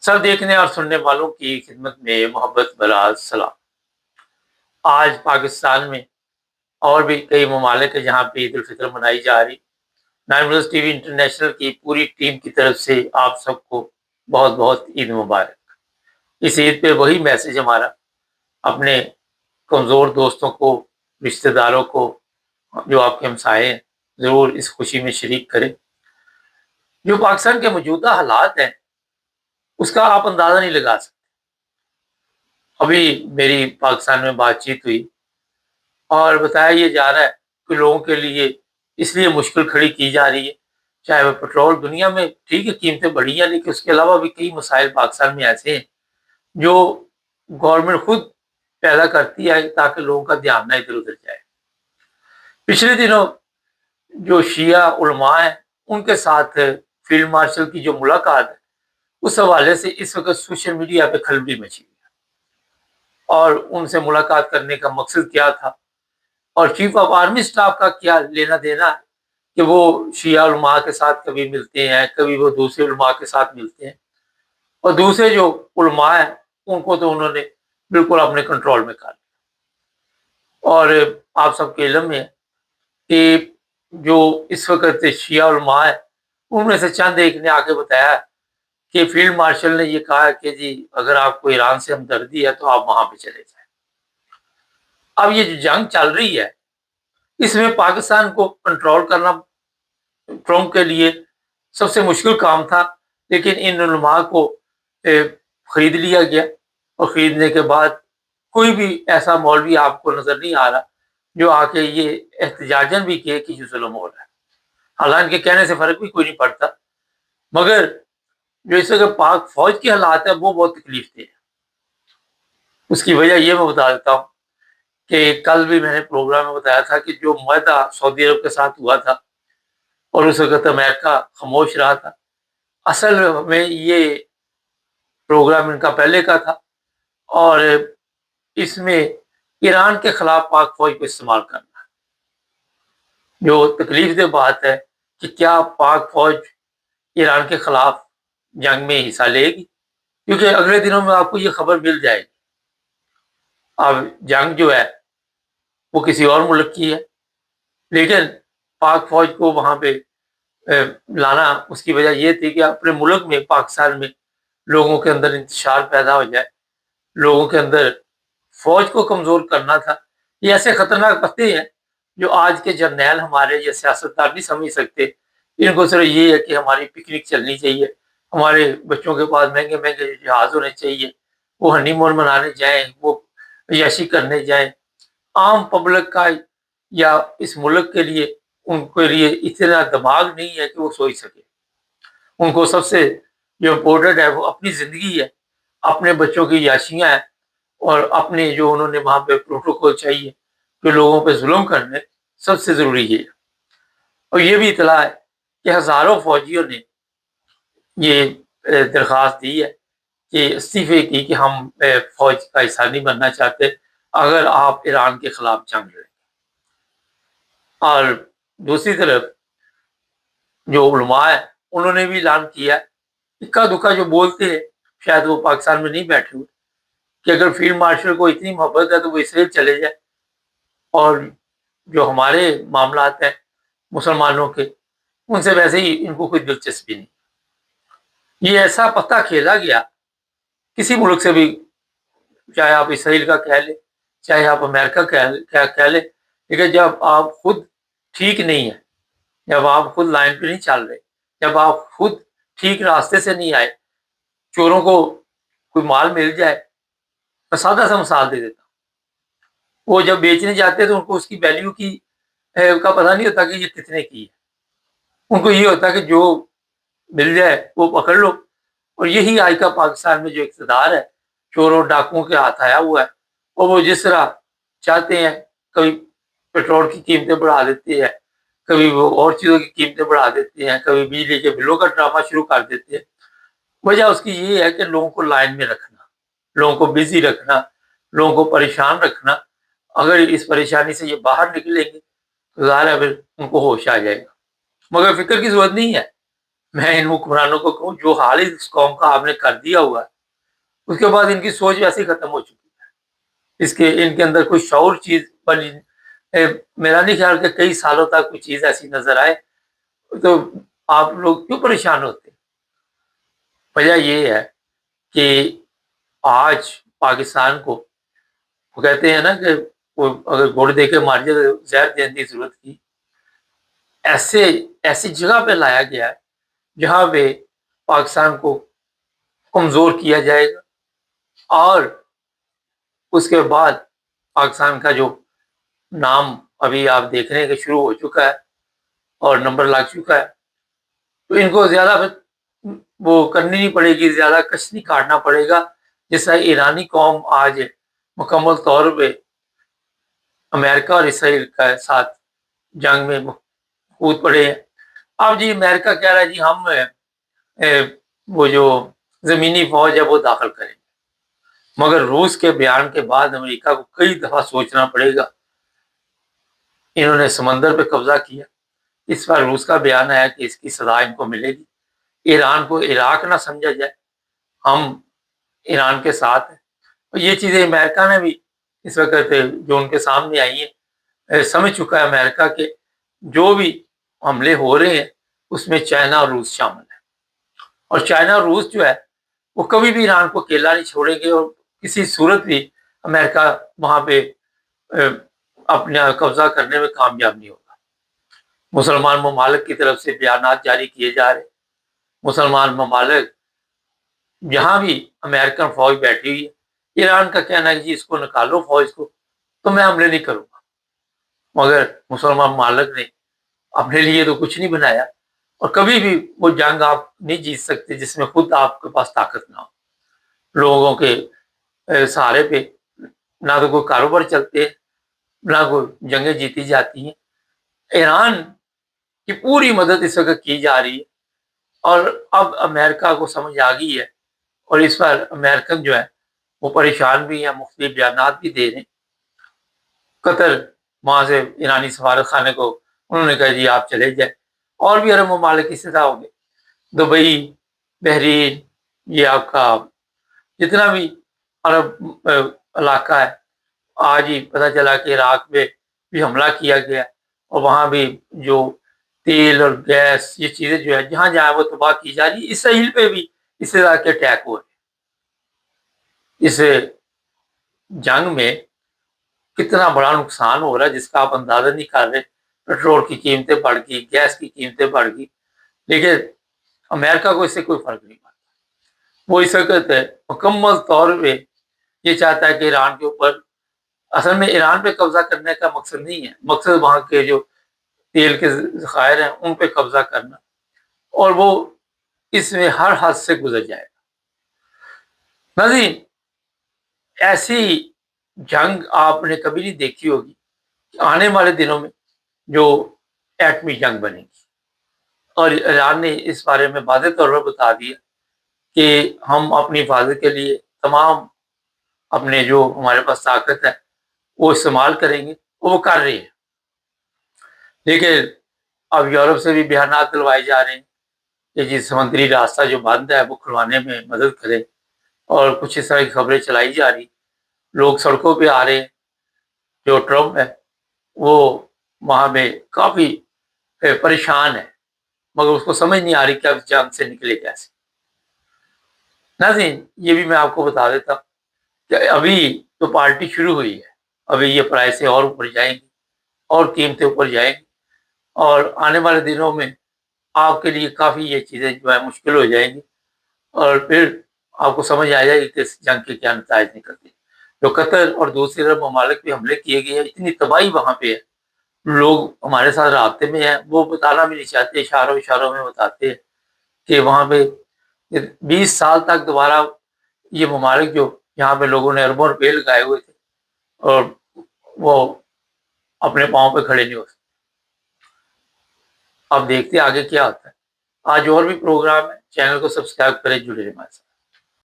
سب دیکھنے اور سننے والوں کی خدمت میں محبت بھرا سلام۔ آج پاکستان میں اور بھی کئی ممالک ہیں جہاں پہ عید الفطر منائی جا رہی۔ 9 ٹی وی انٹرنیشنل کی پوری ٹیم کی طرف سے آپ سب کو بہت بہت عید مبارک۔ اس عید پہ وہی میسج ہمارا اپنے کمزور دوستوں کو، رشتہ داروں کو، جو آپ کے ہمسائے ہیں، ضرور اس خوشی میں شریک کریں۔ جو پاکستان کے موجودہ حالات ہیں اس کا آپ اندازہ نہیں لگا سکتے۔ ابھی میری پاکستان میں بات چیت ہوئی اور بتایا یہ جا رہا ہے کہ لوگوں کے لیے اس لیے مشکل کھڑی کی جا رہی ہے، چاہے وہ پٹرول، دنیا میں ٹھیک ہے قیمتیں بڑھی ہیں، لیکن اس کے علاوہ بھی کئی مسائل پاکستان میں ایسے ہیں جو گورنمنٹ خود پیدا کرتی ہے تاکہ لوگوں کا دھیان نہ ادھر ادھر جائے۔ پچھلے دنوں جو شیعہ علماء ہیں ان کے ساتھ فیلڈ مارشل کی جو ملاقات ہے، اس حوالے سے اس وقت سوشل میڈیا پہ کھلبلی مچی ہے، اور ان سے ملاقات کرنے کا مقصد کیا تھا اور چیف آف آرمی سٹاف کا کیا لینا دینا ہے کہ وہ شیعہ علماء کے ساتھ کبھی ملتے ہیں، کبھی وہ دوسرے علماء کے ساتھ ملتے ہیں، اور دوسرے جو علماء ہیں ان کو تو انہوں نے بالکل اپنے کنٹرول میں کر لیا۔ اور آپ سب کے علم میں ہے کہ جو اس وقت شیعہ علماء ہیں ان میں سے چند ایک نے آ کے بتایا کہ فیلڈ مارشل نے یہ کہا کہ جی اگر آپ کو ایران سے ہمدردی ہے تو آپ وہاں پہ چلے جائیں۔ اب یہ جو جنگ چل رہی ہے اس میں پاکستان کو کنٹرول کرنا ٹرمپ کے لیے سب سے مشکل کام تھا، لیکن ان علماء کو خرید لیا گیا، اور خریدنے کے بعد کوئی بھی ایسا مولوی آپ کو نظر نہیں آ رہا جو آ کے یہ احتجاجن بھی کہے کہ یہ ظلم ہو رہا ہے۔ حالانکہ کہنے سے فرق بھی کوئی نہیں پڑتا، مگر جو اس وقت پاک فوج کے حالات ہیں وہ بہت تکلیف دہ ہیں۔ اس کی وجہ یہ میں بتا دیتا ہوں کہ کل بھی میں نے پروگرام میں بتایا تھا کہ جو معاہدہ سعودی عرب کے ساتھ ہوا تھا اور اس وقت امریکہ خاموش رہا تھا، اصل میں یہ پروگرام ان کا پہلے کا تھا، اور اس میں ایران کے خلاف پاک فوج کو استعمال کرنا ہے۔ جو تکلیف دہ بات ہے کہ کیا پاک فوج ایران کے خلاف جنگ میں حصہ لے گی، کیونکہ اگلے دنوں میں آپ کو یہ خبر مل جائے گی۔ اب جنگ جو ہے وہ کسی اور ملک کی ہے، لیکن پاک فوج کو وہاں پہ لانا اس کی وجہ یہ تھی کہ اپنے ملک میں، پاکستان میں لوگوں کے اندر انتشار پیدا ہو جائے، لوگوں کے اندر فوج کو کمزور کرنا تھا۔ یہ ایسے خطرناک پتے ہیں جو آج کے جرنیل ہمارے یا سیاستدار نہیں سمجھ سکتے۔ ان کو صرف یہ ہے کہ ہماری پکنک چلنی چاہیے، ہمارے بچوں کے پاس مہنگے مہنگے جہاز ہونے چاہیے، وہ ہنی مون منانے جائیں، وہ عیاشی کرنے جائیں۔ عام پبلک کا یا اس ملک کے لیے ان کے لیے اتنا دماغ نہیں ہے کہ وہ سوچ سکے۔ ان کو سب سے جو امپورٹنٹ ہے وہ اپنی زندگی ہے، اپنے بچوں کی عیاشیاں ہیں، اور اپنے جو انہوں نے وہاں پہ پروٹوکول چاہیے جو لوگوں پہ ظلم کرنے، سب سے ضروری یہ ہے۔ اور یہ بھی اطلاع ہے کہ ہزاروں فوجیوں نے یہ درخواست دی ہے کہ استعفے کی کہ ہم فوج کا حصہ نہیں بننا چاہتے اگر آپ ایران کے خلاف جنگ لڑیں۔ اور دوسری طرف جو علماء ہیں انہوں نے بھی اعلان کیا، اکا دکا جو بولتے ہیں شاید وہ پاکستان میں نہیں بیٹھے ہوئے، کہ اگر فیلڈ مارشل کو اتنی محبت ہے تو وہ اسرائیل چلے جائے، اور جو ہمارے معاملات ہیں مسلمانوں کے ان سے ویسے ہی ان کو کوئی دلچسپی نہیں۔ یہ ایسا پتہ کھیلا گیا کسی ملک سے بھی، چاہے آپ اسرائیل کا کہہ لیں، چاہے آپ امریکہ کہہ لیں، لیکن جب آپ خود ٹھیک نہیں ہیں، جب آپ خود لائن پہ نہیں چل رہے، جب آپ خود ٹھیک راستے سے نہیں آئے، چوروں کو کوئی مال مل جائے، میں سادہ سا مثال دے دیتا ہوں، وہ جب بیچنے جاتے ہیں تو ان کو اس کی ویلیو کی کا پتہ نہیں ہوتا کہ یہ کتنے کی ہے، ان کو یہ ہوتا ہے کہ جو مل جائے وہ پکڑ لو۔ اور یہی آج کا پاکستان میں جو اقتدار ہے چوروں ڈاکوؤں کے ہاتھ آیا ہوا ہے، اور وہ جس طرح چاہتے ہیں کبھی پیٹرول کی قیمتیں بڑھا دیتے ہیں، کبھی وہ اور چیزوں کی قیمتیں بڑھا دیتے ہیں، کبھی بجلی کے بلوں کا ڈرامہ شروع کر دیتے ہیں۔ وجہ اس کی یہ ہے کہ لوگوں کو لائن میں رکھنا، لوگوں کو بزی رکھنا، لوگوں کو پریشان رکھنا۔ اگر اس پریشانی سے یہ باہر نکلیں گے تو ظاہر ہے پھر ان کو ہوش آ جائے گا، مگر فکر کی ضرورت نہیں ہے۔ میں ان حکمرانوں کو کہوں جو حال اس قوم کا آپ نے کر دیا ہوا ہے، اس کے بعد ان کی سوچ ویسے ہی ختم ہو چکی ہے، ان کے اندر کوئی شعور چیز بنی میرا نہیں خیال کہ کئی سالوں تک کوئی چیز ایسی نظر آئے تو آپ لوگ کیوں پریشان ہوتے ہیں؟ وجہ یہ ہے کہ آج پاکستان کو وہ کہتے ہیں نا کہ وہ اگر گوڑ دے کے مار جائے تو زہر دینے کی ضرورت کی، ایسی جگہ پہ لایا گیا ہے جہاں پہ پاکستان کو کمزور کیا جائے گا، اور اس کے بعد پاکستان کا جو نام ابھی آپ دیکھنے کے شروع ہو چکا ہے اور نمبر لگ چکا ہے، تو ان کو زیادہ وہ کرنی نہیں پڑے گی، زیادہ کشتی کاٹنا پڑے گا، جس طرح ایرانی قوم آج مکمل طور پہ امریکہ اور اسرائیل کے ساتھ جنگ میں کود پڑے ہیں۔ اب جی امریکہ کہہ رہا ہے جی ہم وہ جو زمینی فوج ہے وہ داخل کریں گے، مگر روس کے بیان کے بعد امریکہ کو کئی دفعہ سوچنا پڑے گا۔ انہوں نے سمندر پہ قبضہ کیا، اس بار روس کا بیان آیا کہ اس کی سزا ان کو ملے گی۔ ایران کو عراق نہ سمجھا جائے، ہم ایران کے ساتھ ہیں، اور یہ چیزیں امریکہ نے بھی اس وقت جو ان کے سامنے آئی ہیں سمجھ چکا ہے امریکہ کے جو بھی حملے ہو رہے ہیں اس میں چائنا اور روس شامل ہے، اور چائنا اور روس جو ہے وہ کبھی بھی ایران کو اکیلا نہیں چھوڑیں گے، اور کسی صورت بھی امریکہ وہاں پہ اپنا قبضہ کرنے میں کامیاب نہیں ہوگا۔ مسلمان ممالک کی طرف سے بیانات جاری کیے جا رہے، مسلمان ممالک جہاں بھی امریکن فوج بیٹھی ہوئی ہے، ایران کا کہنا ہے کہ جی اس کو نکالو فوج کو، تو میں حملے نہیں کروں گا، مگر مسلمان ممالک نے اپنے لیے تو کچھ نہیں بنایا، اور کبھی بھی وہ جنگ آپ نہیں جیت سکتے جس میں خود آپ کے پاس طاقت نہ ہو۔ لوگوں کے سہارے پہ نہ تو کوئی کاروبار چلتے، نہ کوئی جنگیں جیتی جاتی ہیں۔ ایران کی پوری مدد اس وقت کی جا رہی ہے، اور اب امریکہ کو سمجھ آ گئی ہے، اور اس پر امریکن جو ہے وہ پریشان بھی ہیں، مختلف بیانات بھی دے رہے ہیں۔ قطر وہاں سے ایرانی سفارت خانے کو انہوں نے کہا جی آپ چلے جائیں، اور بھی عرب ممالک اسی طرح ہو گئے، دبئی، بحرین، یہ آپ کا جتنا بھی عرب علاقہ ہے، آج ہی پتہ چلا کہ عراق میں بھی حملہ کیا گیا، اور وہاں بھی جو تیل اور گیس یہ چیزیں جو ہے جہاں جہاں وہ تباہ کی جا رہی ہے، اسرائیل پہ بھی اس طرح کے اٹیک ہوئے۔ اس جنگ میں کتنا بڑا نقصان ہو رہا ہے جس کا آپ اندازہ نہیں کر رہے، پیٹرول کی قیمتیں بڑھ گئی، گیس کی قیمتیں بڑھ گئی، لیکن امریکہ کو اس سے کوئی فرق نہیں پڑتا۔ وہ اس وقت مکمل طور پہ یہ چاہتا ہے کہ ایران کے اوپر، اصل میں ایران پہ قبضہ کرنے کا مقصد نہیں ہے، مقصد وہاں کے جو تیل کے ذخائر ہیں ان پہ قبضہ کرنا، اور وہ اس میں ہر حد سے گزر جائے گا۔ ناظرین، ایسی جنگ آپ نے کبھی نہیں دیکھی ہوگی کہ آنے والے دنوں میں جو ایٹمی جنگ بنے گی، اور ایران نے اس بارے میں واضح طور پر بتا دیا کہ ہم اپنی حفاظت کے لیے تمام اپنے جو ہمارے پاس طاقت ہے وہ استعمال کریں گے، وہ کر رہے ہیں۔ لیکن اب یورپ سے بھی بیانات دلوائے جا رہے ہیں کہ جی سمندری راستہ جو بند ہے وہ کھلوانے میں مدد کرے، اور کچھ اس طرح کی خبریں چلائی جا رہی، لوگ سڑکوں پہ آ رہے ہیں۔ جو ٹرمپ ہے وہ وہاں میں کافی پریشان ہے، مگر اس کو سمجھ نہیں آ رہی کہ اب جنگ سے نکلے کیسے۔ ناظرین، یہ بھی میں آپ کو بتا دیتا ہوں کہ ابھی تو پارٹی شروع ہوئی ہے، ابھی یہ پرائسیں اور اوپر جائیں گی، اور قیمتیں اوپر جائیں گی، اور آنے والے دنوں میں آپ کے لیے کافی یہ چیزیں جو ہے مشکل ہو جائیں گی، اور پھر آپ کو سمجھ آ جائے گی کہ اس جنگ کے کیا نتائج نکلتے ہیں۔ جو قطر اور دوسرے عرب ممالک پہ حملے کیے گئے ہیں، اتنی تباہی وہاں پہ ہے، لوگ ہمارے ساتھ رابطے میں ہیں، وہ بتانا بھی نہیں چاہتے، اشاروں میں بتاتے ہیں کہ وہاں پہ 20 سال تک دوبارہ یہ ممالک جو یہاں پہ لوگوں نے اربوں روپے لگائے ہوئے تھے، اور وہ اپنے پاؤں پہ کھڑے نہیں ہو سکتے۔ اب دیکھتے آگے کیا ہوتا ہے۔ آج اور بھی پروگرام ہے، چینل کو سبسکرائب کریں، جڑے رہیں ہمارے ساتھ۔